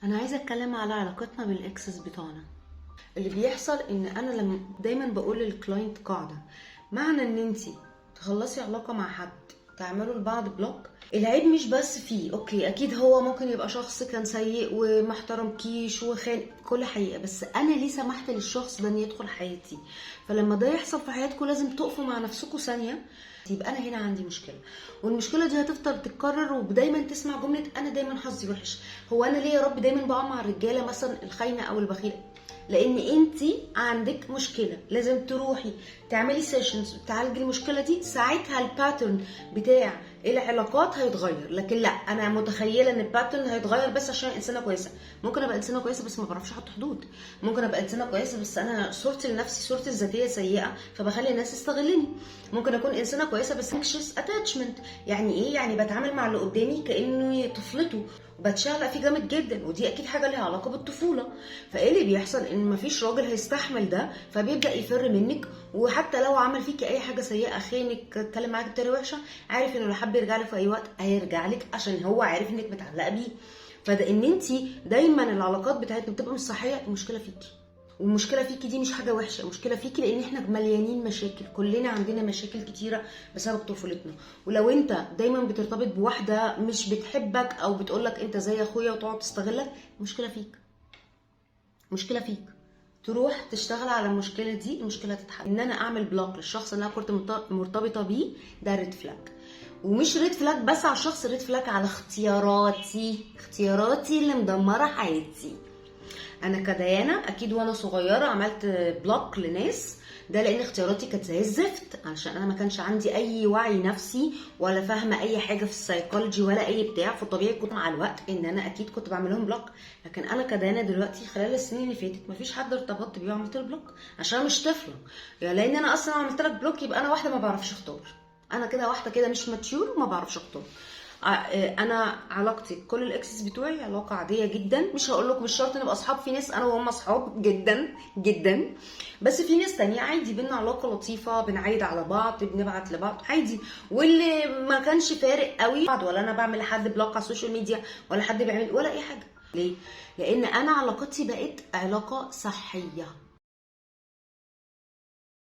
انا عايزه اتكلم على علاقتنا بالاكسس بتوعنا. اللي بيحصل ان انا لما دايما بقول للكلاينت قاعده، معنى ان انتي تخلصي علاقه مع حد تعملوا لبعض بلوك، العيب مش بس فيه. اوكي، اكيد هو ممكن يبقى شخص كان سيء ومحترمكيش وخان، كل حقيقه، بس انا ليه سمحت للشخص ده ان يدخل حياتي؟ فلما ده يحصل في حياتكم لازم تقفوا مع نفسكم ثانيه، يبقى انا هنا عندي مشكله، والمشكله دي هتفضل تتكرر، ودايما تسمع جمله انا دايما حظي وحش. هو انا ليه يا رب دايما بقع مع الرجاله مثلا الخاينه او البخيله؟ لان انتي عندك مشكله، لازم تروحي تعملي سيشنز تعالجي المشكله دي، ساعتها الباترن بتاع العلاقات هيتغير. لكن لا، انا متخيله ان الباترن هيتغير بس عشان انسانه كويسه. ممكن ابقى انسانه كويسه بس ما بعرفش احط حدود، ممكن ابقى انسانه كويسه بس انا صورتي لنفسي، صورتي الذاتيه سيئه فبخلي الناس تستغلني. ممكن اكون انسانه كويسه بس anxious attachment. يعني ايه؟ يعني بتعامل مع اللي قدامي كانه طفلته وبتشعلق فيه جامد جدا، ودي اكيد حاجه ليها علاقه بالطفوله. فايه اللي بيحصل؟ ان مفيش راجل هيستحمل ده، فبيبدا يفر منك. وحتى لو عمل فيكي اي حاجه سيئه، خانك، اتكلم معاك بطريقه وحشه، عارف انه لو حب يرجع لك في اي وقت هيرجع لك، عشان هو عارف انك متعلقه بيه. فده ان انتي دايما العلاقات بتاعتنا بتبقى مش صحيه، المشكله فيكي. والمشكله فيكي دي مش حاجه وحشه، المشكله فيكي لان احنا مليانين مشاكل، كلنا عندنا مشاكل كتيره بسبب طفولتنا. ولو انت دايما بترتبط بواحده مش بتحبك او بتقولك انت زي اخويا وتقعد تستغلك، المشكله فيك، مشكله فيك. تروح تشتغل على المشكله دي، المشكله تتحل. ان انا اعمل بلوك للشخص اللي انا كنت مرتبطه بيه، ده ريد فلاج. ومش ريد فلاج بس على الشخص، ريد فلاج على اختياراتي اللي مدمره حياتي. انا كديانه اكيد وانا صغيره عملت بلوك لناس، ده لان اختياراتي كانت زي الزفت، علشان انا ما كانش عندي اي وعي نفسي ولا فاهمه اي حاجه في السايكولوجي ولا اي بتاع، فطبيعي كنت مع الوقت ان انا اكيد كنت بعمل لهم بلوك. لكن انا كديانه دلوقتي خلال السنين اللي فاتت مفيش حد ارتبطت بيه وعملت له بلوك، عشان انا مش طفله. يعني لان انا اصلا عملت لك بلوك يبقى انا واحده ما بعرفش اختار، انا كده واحده كده مش ماتيور وما بعرفش اختار. انا علاقتي بكل الاكسس بتوعي علاقه عاديه جدا، مش هقول لك مش شرط نبقى اصحاب، في ناس انا وهم اصحاب جدا جدا، بس في ناس تانية عادي بينا علاقه لطيفه، بنعايد على بعض، بنبعت لبعض عادي. واللي ما كانش فارق قوي بعض، ولا انا بعمل لحد بلوك على السوشيال ميديا ولا حد بيعمل ولا اي حاجه. ليه؟ لان انا علاقتي بقت علاقه صحيه.